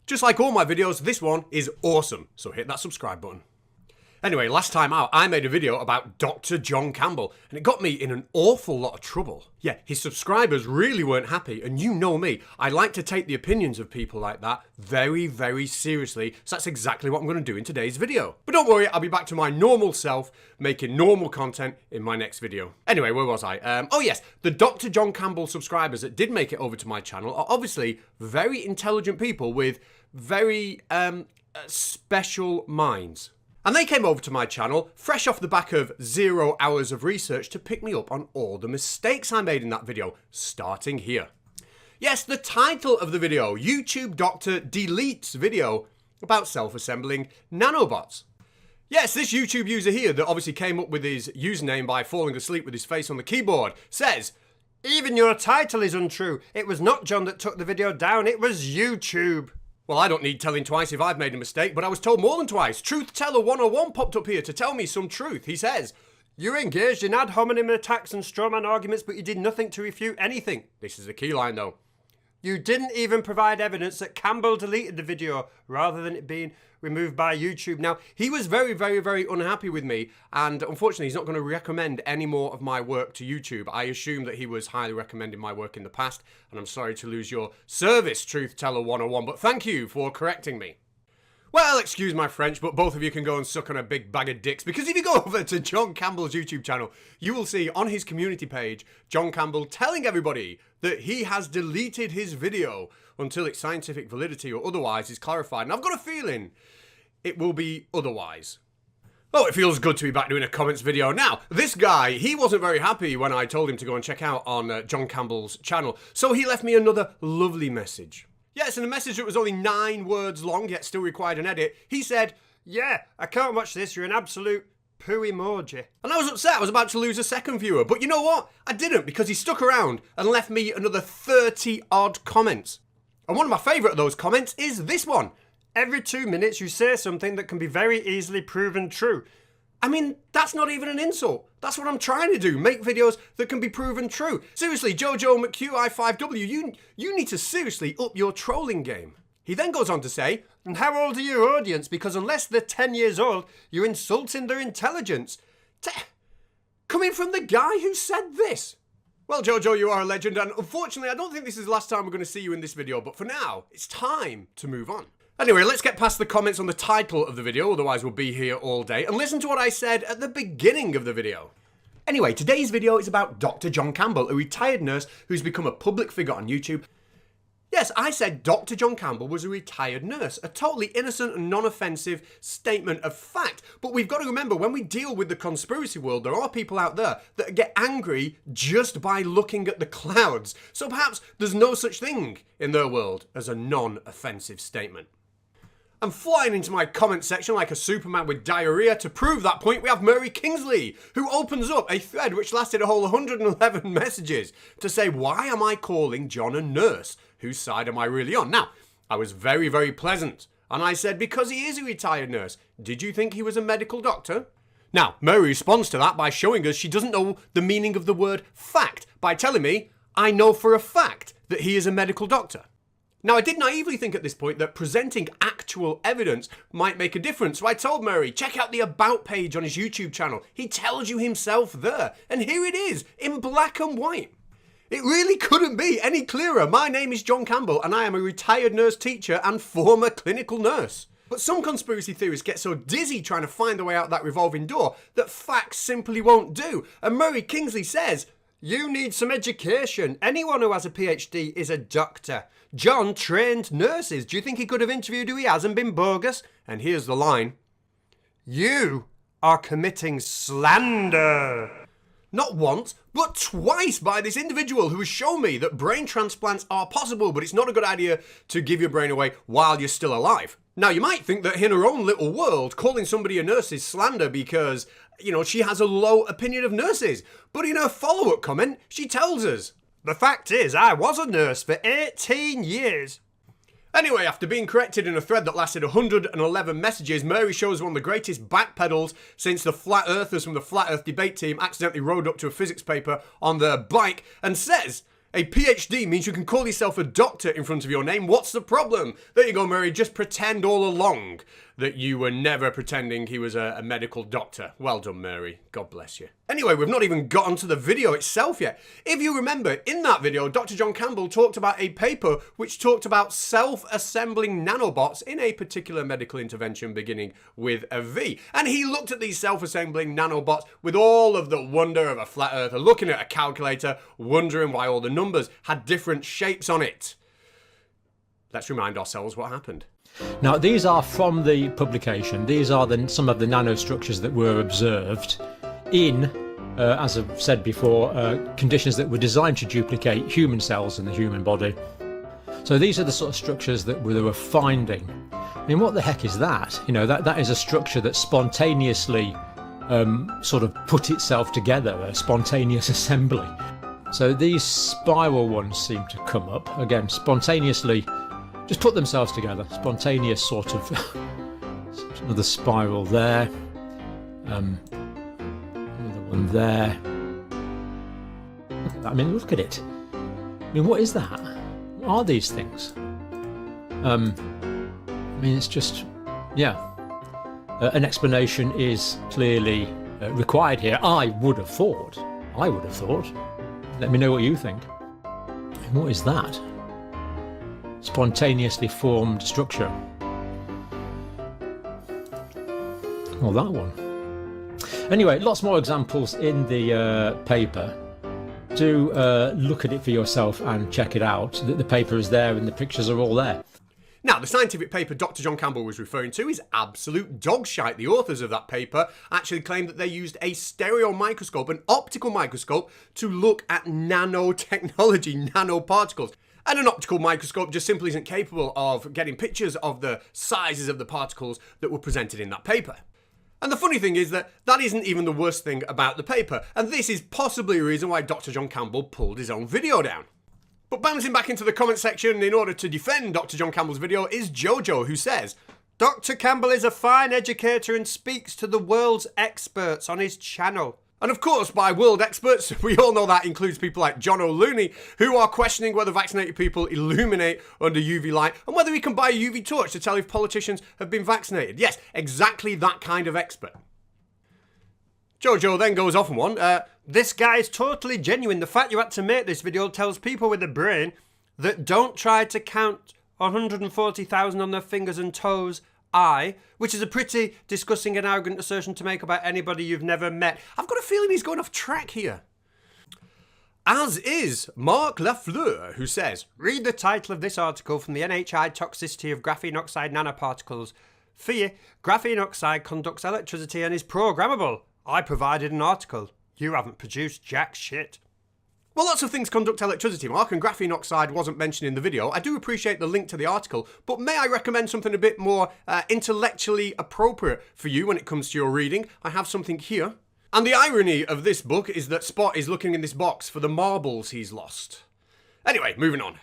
Just like all my videos, this one is awesome, so hit that subscribe button. Anyway, last time out, I made a video about Dr. John Campbell, and it got me in an awful lot of trouble. Yeah, his subscribers really weren't happy, and you know me, I like to take the opinions of people like that very, very seriously, so that's exactly what I'm going to do in today's video. But don't worry, I'll be back to my normal self, making normal content in my next video. Anyway, where was I? Oh yes, the Dr. John Campbell subscribers that did make it over to my channel are obviously very intelligent people with very special minds. And they came over to my channel, fresh off the back of 0 hours of research to pick me up on all the mistakes I made in that video, starting here. Yes, the title of the video, YouTube Doctor Deletes video about self-assembling nanobots. Yes, this YouTube user here that obviously came up with his username by falling asleep with his face on the keyboard says, "Even your title is untrue. It was not John that took the video down, it was YouTube." Well, I don't need telling twice if I've made a mistake, but I was told more than twice. Truth Teller 101 popped up here to tell me some truth. He says, "You engaged in ad hominem attacks and strawman arguments, but you did nothing to refute anything." This is the key line though. "You didn't even provide evidence that Campbell deleted the video rather than it being removed by YouTube." Now, he was very, very, very unhappy with me, and unfortunately, he's not going to recommend any more of my work to YouTube. I assume that he was highly recommending my work in the past, and I'm sorry to lose your service, Truth Teller 101, but thank you for correcting me. Well, excuse my French, but both of you can go and suck on a big bag of dicks, because if you go over to John Campbell's YouTube channel, you will see on his community page, John Campbell telling everybody that he has deleted his video until its scientific validity or otherwise is clarified. And I've got a feeling it will be otherwise. Oh, it feels good to be back doing a comments video. Now, this guy, he wasn't very happy when I told him to go and check out on John Campbell's channel, so he left me another lovely message. Yes, and a message that was only 9 words long, yet still required an edit. He said, "Yeah, I can't watch this, you're an absolute poo emoji." And I was upset, I was about to lose a second viewer, but you know what? I didn't, because he stuck around and left me another 30 odd comments. And one of my favourite of those comments is this one. "Every 2 minutes you say something that can be very easily proven true." I mean, that's not even an insult. That's what I'm trying to do, make videos that can be proven true. Seriously, Jojo McQI5W, you need to seriously up your trolling game. He then goes on to say, "And how old are your audience? Because unless they're 10 years old, you're insulting their intelligence." Coming from the guy who said this. Well, Jojo, you are a legend, and unfortunately, I don't think this is the last time we're going to see you in this video, but for now, it's time to move on. Anyway, let's get past the comments on the title of the video, otherwise we'll be here all day, and listen to what I said at the beginning of the video. Anyway, today's video is about Dr. John Campbell, a retired nurse who's become a public figure on YouTube. Yes, I said Dr. John Campbell was a retired nurse, a totally innocent and non-offensive statement of fact. But we've got to remember, when we deal with the conspiracy world, there are people out there that get angry just by looking at the clouds. So perhaps there's no such thing in their world as a non-offensive statement. And flying into my comment section like a Superman with diarrhea to prove that point, we have Murray Kingsley, who opens up a thread which lasted a whole 111 messages to say, why am I calling John a nurse? Whose side am I really on? Now, I was very, very pleasant. And I said, because he is a retired nurse. Did you think he was a medical doctor? Now, Murray responds to that by showing us she doesn't know the meaning of the word fact by telling me, I know for a fact that he is a medical doctor. Now, I did naively think at this point that presenting actual evidence might make a difference, so I told Murray, check out the About page on his YouTube channel. He tells you himself there, and here it is, in black and white. It really couldn't be any clearer. My name is John Campbell, and I am a retired nurse teacher and former clinical nurse. But some conspiracy theorists get so dizzy trying to find their way out that revolving door that facts simply won't do. And Murray Kingsley says, you need some education. Anyone who has a PhD is a doctor. John trained nurses. Do you think he could have interviewed who he has and been bogus? And here's the line. You are committing slander. Not once, but twice by this individual who has shown me that brain transplants are possible, but it's not a good idea to give your brain away while you're still alive. Now, you might think that in her own little world, calling somebody a nurse is slander because, she has a low opinion of nurses. But in her follow-up comment, she tells us, the fact is, I was a nurse for 18 years. Anyway, after being corrected in a thread that lasted 111 messages, Mary shows one of the greatest backpedals since the flat earthers from the Flat Earth debate team accidentally rode up to a physics paper on their bike and says, A PhD means you can call yourself a doctor in front of your name. What's the problem? There you go, Murray. Just pretend all along that you were never pretending he was a medical doctor. Well done, Murray. God bless you. Anyway, we've not even got onto the video itself yet. If you remember, in that video, Dr. John Campbell talked about a paper which talked about self-assembling nanobots in a particular medical intervention beginning with a V. And he looked at these self-assembling nanobots with all of the wonder of a flat earther, looking at a calculator, wondering why all the numbers had different shapes on it. Let's remind ourselves what happened. Now, these are from the publication. These are some of the nanostructures that were observed in, as I've said before, conditions that were designed to duplicate human cells in the human body. So these are the sort of structures that they were finding. I mean, what the heck is that? You know, that is a structure that spontaneously sort of put itself together, a spontaneous assembly. So these spiral ones seem to come up, again, spontaneously just put themselves together. Spontaneous sort of another spiral there. Another one there. I mean, look at it. I mean, what is that? What are these things? I mean, it's just, yeah. An explanation is clearly required here. I would have thought. Let me know what you think. And what is that? Spontaneously formed structure. Well, that one. Anyway, lots more examples in the paper. Do look at it for yourself and check it out. The paper is there and the pictures are all there. Now, the scientific paper Dr. John Campbell was referring to is absolute dog shite. The authors of that paper actually claimed that they used a stereo microscope, an optical microscope, to look at nanotechnology, nanoparticles. And an optical microscope just simply isn't capable of getting pictures of the sizes of the particles that were presented in that paper. And the funny thing is that that isn't even the worst thing about the paper, and this is possibly a reason why Dr. John Campbell pulled his own video down. But bouncing back into the comment section in order to defend Dr. John Campbell's video is Jojo, who says, Dr. Campbell is a fine educator and speaks to the world's experts on his channel. And of course, by world experts, we all know that includes people like John O'Looney, who are questioning whether vaccinated people illuminate under UV light and whether we can buy a UV torch to tell if politicians have been vaccinated. Yes, exactly that kind of expert. Jojo then goes off on one. This guy is totally genuine. The fact you had to make this video tells people with a brain that don't try to count 140,000 on their fingers and toes, which is a pretty disgusting and arrogant assertion to make about anybody you've never met. I've got a feeling he's going off track here. As is Mark Lafleur, who says, read the title of this article from the NHI Toxicity of Graphene Oxide Nanoparticles. Fear, graphene oxide conducts electricity and is programmable. I provided an article. You haven't produced jack shit. Well, lots of things conduct electricity, Mark, and graphene oxide wasn't mentioned in the video. I do appreciate the link to the article, but may I recommend something a bit more intellectually appropriate for you when it comes to your reading? I have something here. And the irony of this book is that Spot is looking in this box for the marbles he's lost. Anyway, moving on.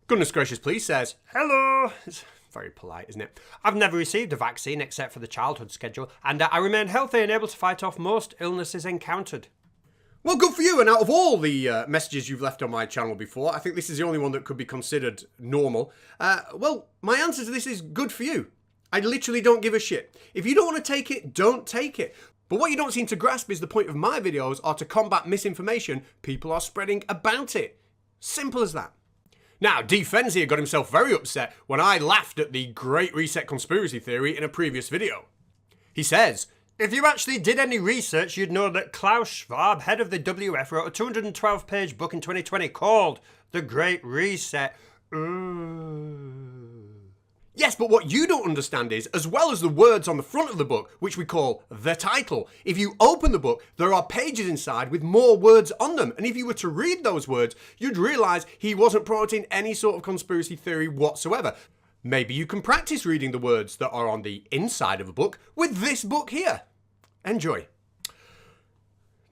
Goodness gracious, please says, hello. It's very polite, isn't it? I've never received a vaccine except for the childhood schedule, and I remain healthy and able to fight off most illnesses encountered. Well, good for you, and out of all the messages you've left on my channel before, I think this is the only one that could be considered normal. Well, my answer to this is good for you. I literally don't give a shit. If you don't want to take it, don't take it. But what you don't seem to grasp is the point of my videos are to combat misinformation people are spreading about it. Simple as that. Now, D. Fenzia got himself very upset when I laughed at the Great Reset conspiracy theory in a previous video. He says, if you actually did any research, you'd know that Klaus Schwab, head of the WF, wrote a 212-page book in 2020 called The Great Reset. Yes, but what you don't understand is, as well as the words on the front of the book, which we call the title, if you open the book, there are pages inside with more words on them. And if you were to read those words, you'd realise he wasn't promoting any sort of conspiracy theory whatsoever. Maybe you can practice reading the words that are on the inside of a book with this book here. Enjoy.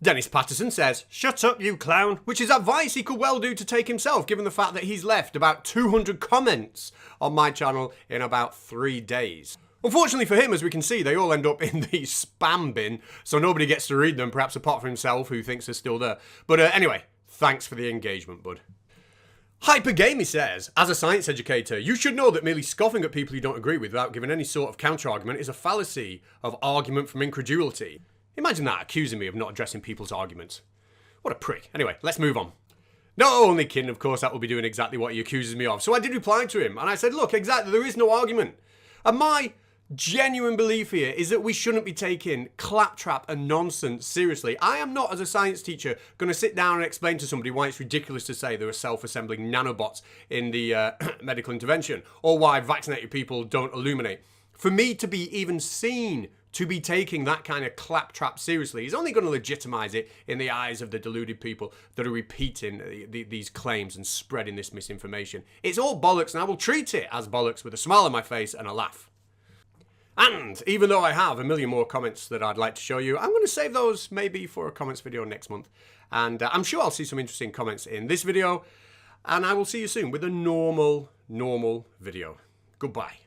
Dennis Patterson says, shut up, you clown, which is advice he could well do to take himself, given the fact that he's left about 200 comments on my channel in about 3 days. Unfortunately for him, as we can see, they all end up in the spam bin, so nobody gets to read them, perhaps apart from himself, who thinks they're still there. But anyway, thanks for the engagement, bud. Hypergamey says, as a science educator, you should know that merely scoffing at people you don't agree with without giving any sort of counter-argument is a fallacy of argument from incredulity. Imagine that, accusing me of not addressing people's arguments. What a prick. Anyway, let's move on. No, only kidding, of course, that will be doing exactly what he accuses me of. So I did reply to him, and I said, look, exactly, there is no argument. And my genuine belief here is that we shouldn't be taking claptrap and nonsense seriously. I am not, as a science teacher, going to sit down and explain to somebody why it's ridiculous to say there are self-assembling nanobots in the medical intervention, or why vaccinated people don't illuminate. For me to be even seen to be taking that kind of claptrap seriously is only going to legitimize it in the eyes of the deluded people that are repeating these claims and spreading this misinformation. It's all bollocks, and I will treat it as bollocks with a smile on my face and a laugh. And even though I have a million more comments that I'd like to show you, I'm going to save those maybe for a comments video next month. And I'm sure I'll see some interesting comments in this video. And I will see you soon with a normal video. Goodbye.